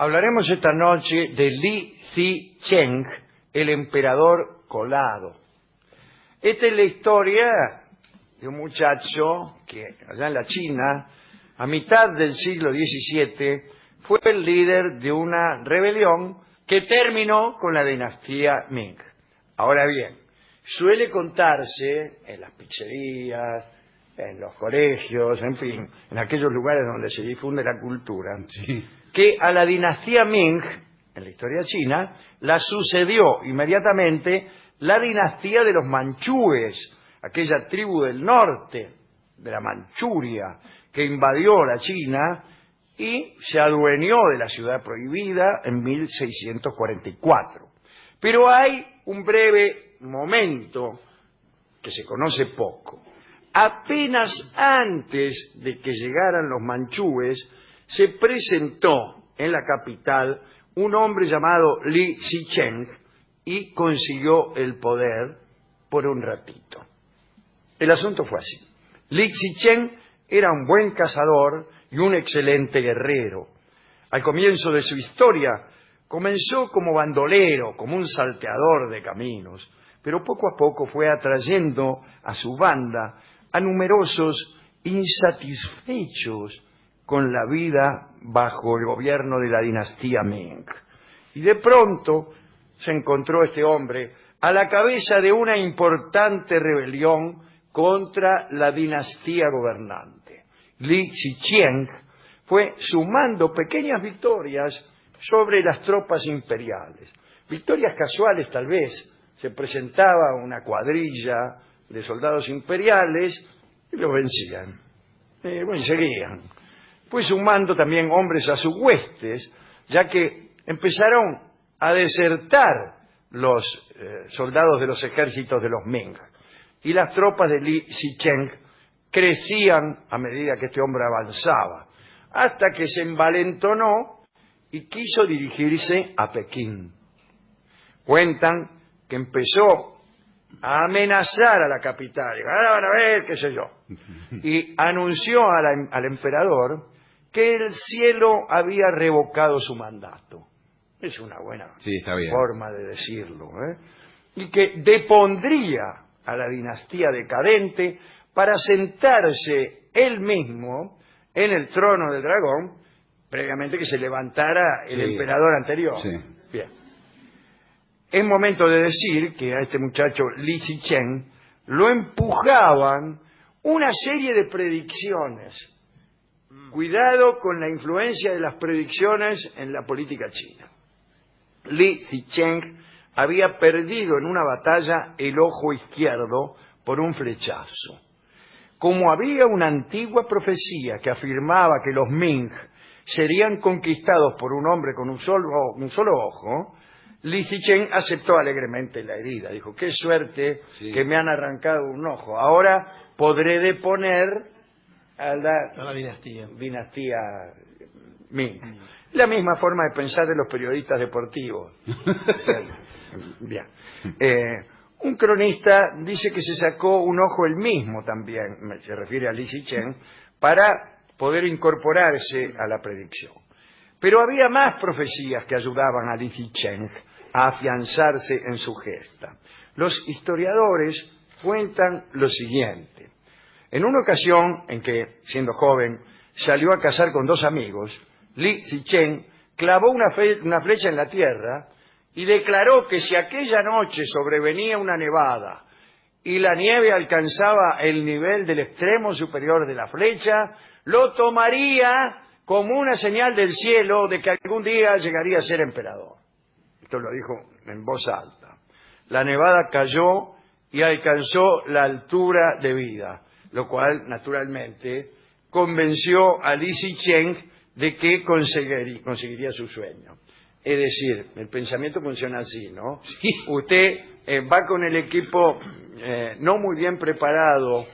Hablaremos esta noche de Li Zicheng, el emperador colado. Esta es la historia de un muchacho que allá en la China, a mitad del siglo XVII, fue el líder de una rebelión que terminó con la dinastía Ming. Ahora bien, suele contarse en las pizzerías, en los colegios, en fin, en aquellos lugares donde se difunde la cultura, sí, que a la dinastía Ming, en la historia china, la sucedió inmediatamente la dinastía de los manchúes, aquella tribu del norte de la Manchuria que invadió la China y se adueñó de la ciudad prohibida en 1644. Pero hay un breve momento que se conoce poco. Apenas antes de que llegaran los manchúes, se presentó en la capital un hombre llamado Li Zicheng y consiguió el poder por un ratito. El asunto fue así. Li Zicheng era un buen cazador y un excelente guerrero. Al comienzo de su historia, comenzó como bandolero, como un salteador de caminos, pero poco a poco fue atrayendo a su banda a numerosos insatisfechos con la vida bajo el gobierno de la dinastía Ming. Y de pronto se encontró este hombre a la cabeza de una importante rebelión contra la dinastía gobernante. Li Zicheng fue sumando pequeñas victorias sobre las tropas imperiales. Victorias casuales tal vez. Se presentaba una cuadrilla de soldados imperiales y los vencían. Y seguían. Fue sumando también hombres a sus huestes, ya que empezaron a desertar los soldados de los ejércitos de los Ming. Y las tropas de Li Zicheng crecían a medida que este hombre avanzaba, hasta que se envalentonó y quiso dirigirse a Pekín. Cuentan que empezó a amenazar a la capital, ahora van a ver, qué sé yo, y anunció al emperador que el cielo había revocado su mandato. Es una buena forma de decirlo, ¿eh? Y que depondría a la dinastía decadente para sentarse él mismo en el trono del dragón, previamente que se levantara el emperador anterior. Sí. Bien. Es momento de decir que a este muchacho Li Zicheng lo empujaban una serie de predicciones. Cuidado con la influencia de las predicciones en la política china. Li Zicheng había perdido en una batalla el ojo izquierdo por un flechazo. Como había una antigua profecía que afirmaba que los Ming serían conquistados por un hombre con un solo ojo, Li Zicheng aceptó alegremente la herida. Dijo, qué suerte que me han arrancado un ojo. Ahora podré deponer a la dinastía Ming. La misma forma de pensar de los periodistas deportivos. Bien. Un cronista dice que se sacó un ojo él mismo también, se refiere a Li Zicheng, para poder incorporarse a la predicción. Pero había más profecías que ayudaban a Li Zicheng a afianzarse en su gesta. Los historiadores cuentan lo siguiente. En una ocasión en que, siendo joven, salió a cazar con dos amigos, Li Zicheng clavó una flecha en la tierra y declaró que si aquella noche sobrevenía una nevada y la nieve alcanzaba el nivel del extremo superior de la flecha, lo tomaría como una señal del cielo de que algún día llegaría a ser emperador. Esto lo dijo en voz alta. La nevada cayó y alcanzó la altura debida, lo cual, naturalmente, convenció a Li Zicheng de que conseguiría su sueño. Es decir, el pensamiento funciona así, ¿no? Sí. Usted va con el equipo no muy bien preparado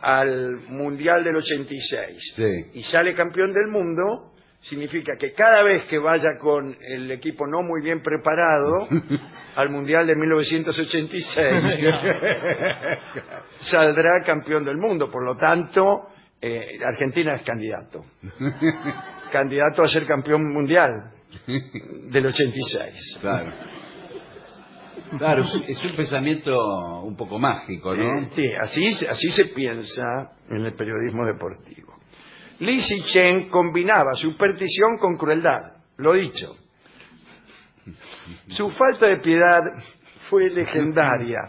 al Mundial del 86 y sale campeón del mundo, significa que cada vez que vaya con el equipo no muy bien preparado al Mundial de 1986 saldrá campeón del mundo. Por lo tanto, Argentina es candidato a ser campeón mundial. del 86. Claro. Claro, es un pensamiento un poco mágico, ¿no? Sí, así se piensa en el periodismo deportivo. Li Zichen combinaba superstición con crueldad, lo dicho. Su falta de piedad fue legendaria.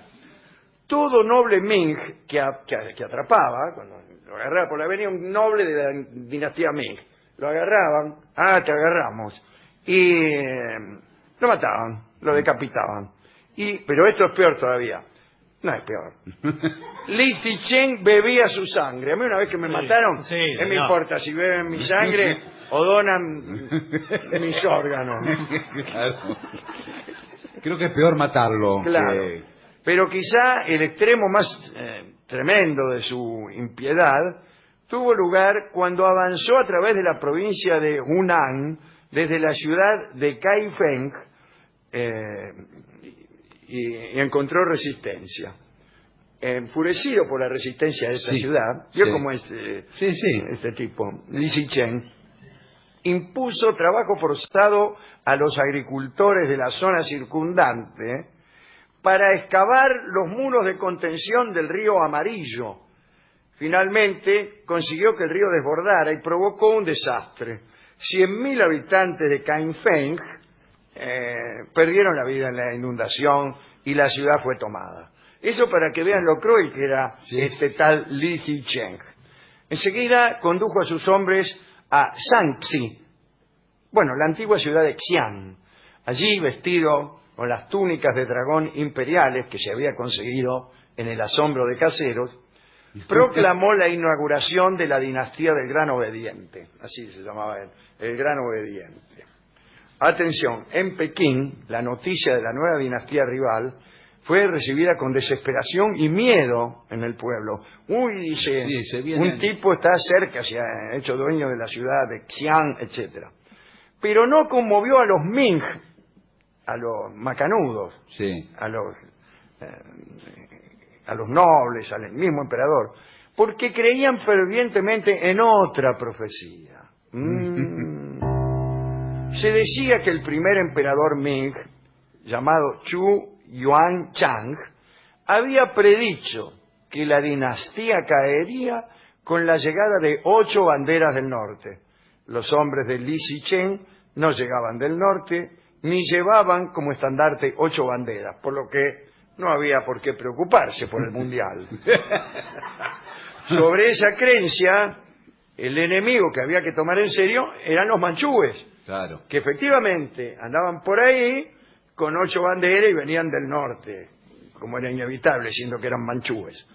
Todo noble Ming que atrapaba, cuando lo agarraba, por la venía un noble de la dinastía Ming, lo agarraban, te agarramos, y lo mataban, lo decapitaban. Pero esto es peor todavía. No es peor. Li Zichen bebía su sangre. A mí una vez que me mataron, ¿qué me importa si beben mi sangre o donan mis órganos? Claro. Creo que es peor matarlo. Claro. Pero quizá el extremo más tremendo de su impiedad tuvo lugar cuando avanzó a través de la provincia de Hunan, desde la ciudad de Kaifeng, y encontró resistencia. Enfurecido por la resistencia de esta ciudad, vio cómo es este tipo, Li Zichen, impuso trabajo forzado a los agricultores de la zona circundante para excavar los muros de contención del río Amarillo. Finalmente consiguió que el río desbordara y provocó un desastre. 100.000 habitantes de Kaifeng perdieron la vida en la inundación y la ciudad fue tomada. Eso para que vean lo cruel que era este tal Li Zichen. Enseguida condujo a sus hombres a Shanxi, la antigua ciudad de Xi'an. Allí, vestido con las túnicas de dragón imperiales que se había conseguido en el asombro de caseros, proclamó la inauguración de la dinastía del Gran Obediente. Así se llamaba él, el Gran Obediente. Atención, en Pekín, la noticia de la nueva dinastía rival fue recibida con desesperación y miedo en el pueblo. Dice, un tipo está cerca, se ha hecho dueño de la ciudad de Xi'an, etc. Pero no conmovió a los Ming, a los macanudos, a los nobles, al mismo emperador, porque creían fervientemente en otra profecía. Se decía que el primer emperador Ming, llamado Chu Yuanchang, había predicho que la dinastía caería con la llegada de 8 banderas del norte. Los hombres de Li Zichen no llegaban del norte, ni llevaban como estandarte 8 banderas, por lo que no había por qué preocuparse por el mundial. Sobre esa creencia, el enemigo que había que tomar en serio eran los manchúes, que efectivamente andaban por ahí con 8 banderas y venían del norte, como era inevitable, siendo que eran manchúes.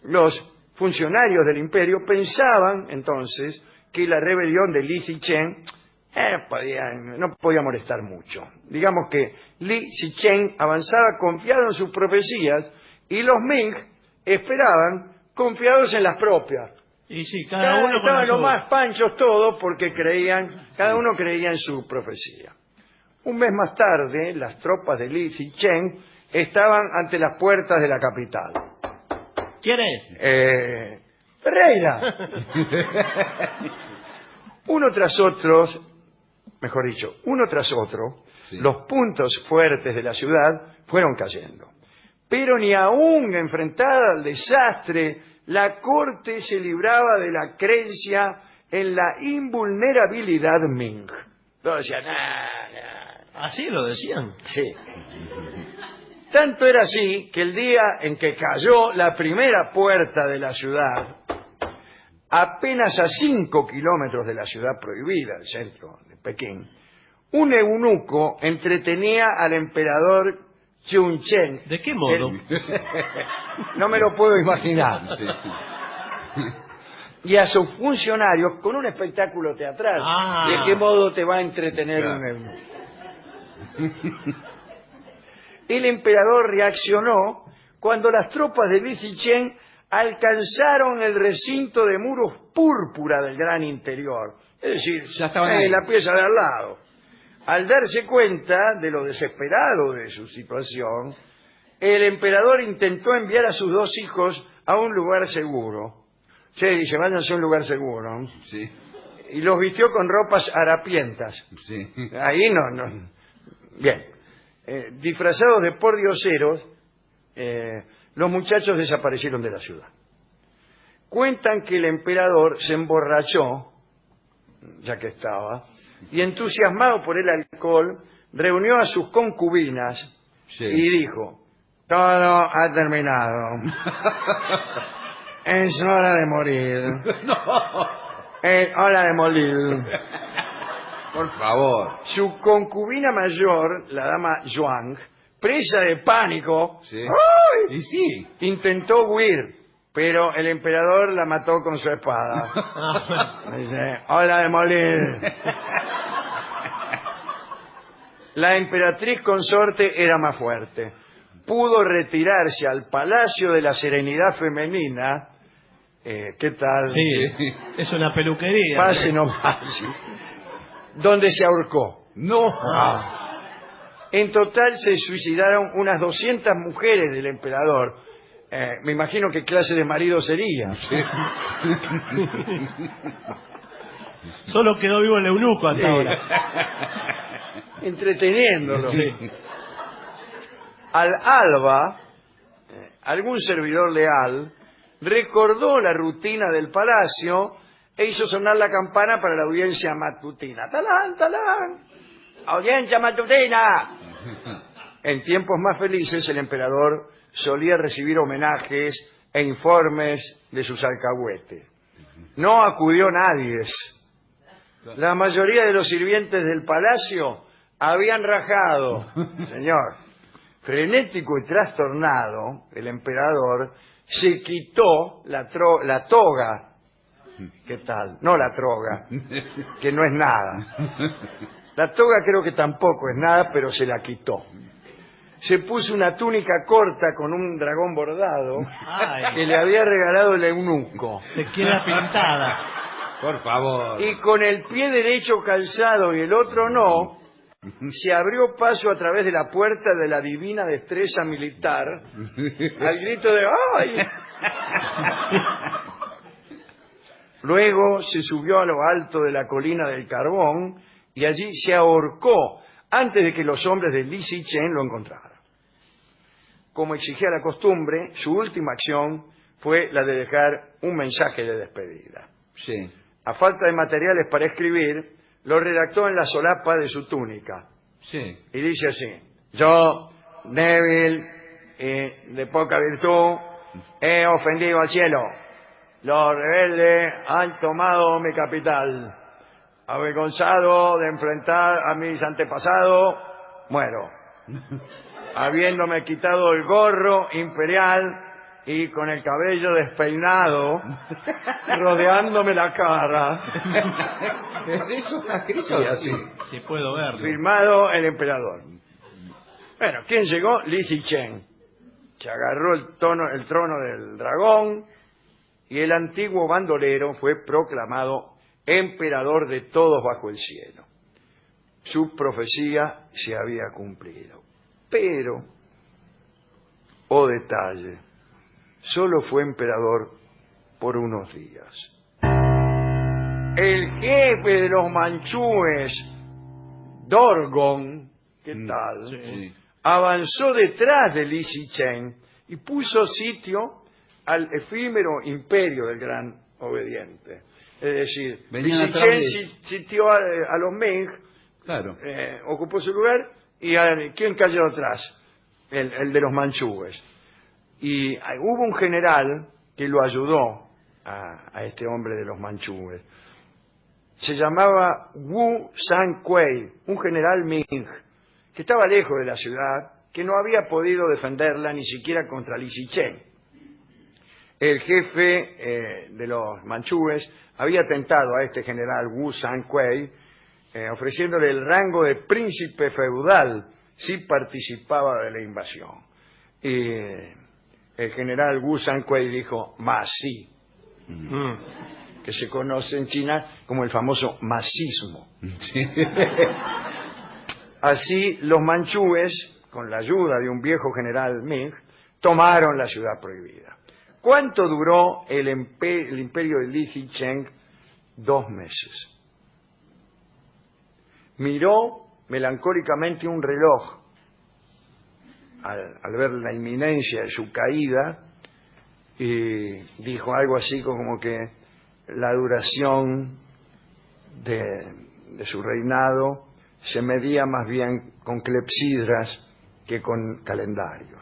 Los funcionarios del imperio pensaban entonces que la rebelión de Li Zichen no podía molestar mucho. Digamos que Li Zichen avanzaba confiado en sus profecías y los Ming esperaban confiados en las propias. Y sí, cada uno estaban los más panchos todos porque cada uno creía en su profecía. Un mes más tarde, las tropas de Li Zichen estaban ante las puertas de la capital. ¿Quién es? Ferreira. Uno tras otro, los puntos fuertes de la ciudad fueron cayendo. Pero ni aún enfrentada al desastre, la corte se libraba de la creencia en la invulnerabilidad Ming. Todos decían, ¿Así lo decían? Sí. Tanto era así que el día en que cayó la primera puerta de la ciudad, apenas a 5 kilómetros de la ciudad prohibida, el centro de Pekín, un eunuco entretenía al emperador Chunchen. ¿De qué modo? No me lo puedo imaginar. Y a sus funcionarios con un espectáculo teatral. ¿De qué modo te va a entretener un eunuco? El emperador reaccionó cuando las tropas de Li Zichen alcanzaron el recinto de muros púrpura del gran interior, es decir, ya estaban en la pieza de al lado. Al darse cuenta de lo desesperado de su situación, el emperador intentó enviar a sus 2 hijos a un lugar seguro. Dice, váyanse a un lugar seguro. y los vistió con ropas harapientas. Sí. Ahí no. Bien. Disfrazados de pordioseros, los muchachos desaparecieron de la ciudad. Cuentan que el emperador se emborrachó, ya que estaba, y entusiasmado por el alcohol, reunió a sus concubinas Sí. y dijo: todo ha terminado. Es hora de morir. Es hora de morir. Por favor. Su concubina mayor, la dama Zhuang, presa de pánico, Sí. ¡ay!, Y sí. intentó huir, pero el emperador la mató con su espada. Dice: hora de morir. La emperatriz consorte era más fuerte. Pudo retirarse al Palacio de la Serenidad Femenina. ¿Qué tal? Sí, es una peluquería. Pase nomás. Donde se ahorcó. No. En total se suicidaron unas 200 mujeres del emperador. Me imagino qué clase de marido sería. Solo quedó vivo el eunuco hasta ahora. Entreteniéndolo. Sí. Al alba, algún servidor leal recordó la rutina del palacio e hizo sonar la campana para la audiencia matutina. ¡Talán, talán! ¡Audiencia matutina! En tiempos más felices, el emperador solía recibir homenajes e informes de sus alcahuetes. No acudió nadie. La mayoría de los sirvientes del palacio habían rajado. Señor, frenético y trastornado, el emperador se quitó la toga. ¿Qué tal? No la troga, que no es nada. La toga creo que tampoco es nada, pero se la quitó. Se puso una túnica corta con un dragón bordado Ay. que le había regalado el eunuco. Se queda pintada. Por favor. Y con el pie derecho calzado y el otro no, se abrió paso a través de la puerta de la divina destreza militar al grito de ¡ay! Luego se subió a lo alto de la colina del Carbón y allí se ahorcó antes de que los hombres de Li Zichen lo encontraran. Como exigía la costumbre, su última acción fue la de dejar un mensaje de despedida. Sí. A falta de materiales para escribir, lo redactó en la solapa de su túnica. Sí. Y dice así: yo, débil y de poca virtud, he ofendido al cielo. Los rebeldes han tomado mi capital. Avergonzado de enfrentar a mis antepasados, muero. Habiéndome quitado el gorro imperial y con el cabello despeinado, rodeándome la cara. Eso está escrito. Sí, así. Sí, puedo verlo. Firmado el emperador. Bueno, ¿quién llegó? Li Zichen. Se agarró el trono del dragón y el antiguo bandolero fue proclamado emperador de todos bajo el cielo. Su profecía se había cumplido. Pero, oh detalle, solo fue emperador por unos días. El jefe de los manchúes, Dorgon, ¿qué tal? Sí. Avanzó detrás de Li Zichen y puso sitio al efímero imperio del gran obediente. Es decir, Li Venían atrás Zichen de- sitió a los Ming, Claro. ocupó su lugar, y ¿quién cayó atrás? El de los manchúes. Y hubo un general que lo ayudó a este hombre de los manchúes. Se llamaba Wu Sanquei, un general Ming, que estaba lejos de la ciudad, que no había podido defenderla ni siquiera contra Li Zichen. El jefe de los manchúes había tentado a este general Wu Sanquei, ofreciéndole el rango de príncipe feudal si participaba de la invasión. Y el general Wu Sanquei dijo: "Mas sí", que se conoce en China como el famoso masismo. Sí. Así, los manchúes, con la ayuda de un viejo general Ming, tomaron la ciudad prohibida. ¿Cuánto duró el imperio de Li Zichen? 2 meses. miró melancólicamente un reloj al ver la inminencia de su caída y dijo algo así como que la duración de su reinado se medía más bien con clepsidras que con calendarios.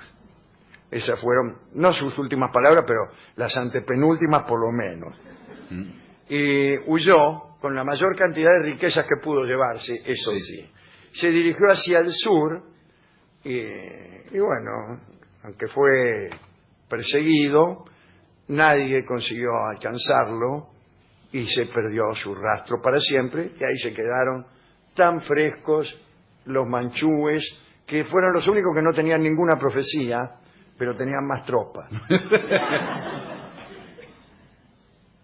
Esas fueron, no sus últimas palabras, pero las antepenúltimas por lo menos. Y huyó con la mayor cantidad de riquezas que pudo llevarse, eso sí. Se dirigió hacia el sur y bueno, aunque fue perseguido, nadie consiguió alcanzarlo y se perdió su rastro para siempre, y ahí se quedaron tan frescos los manchúes, que fueron los únicos que no tenían ninguna profecía, pero tenían más tropas.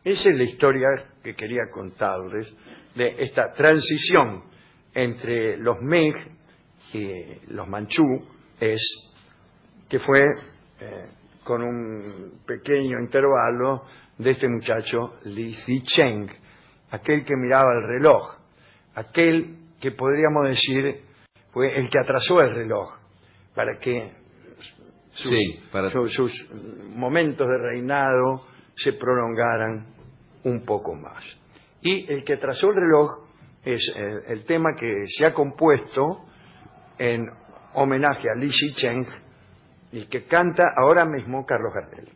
Esa es la historia que quería contarles de esta transición entre los Ming y los manchú, que fue con un pequeño intervalo de este muchacho Li Zicheng, aquel que miraba el reloj, aquel que podríamos decir fue el que atrasó el reloj para que sus momentos de reinado se prolongaran un poco más. Y el que atrasó el reloj es el tema que se ha compuesto en homenaje a Li Zicheng y que canta ahora mismo Carlos Gardel.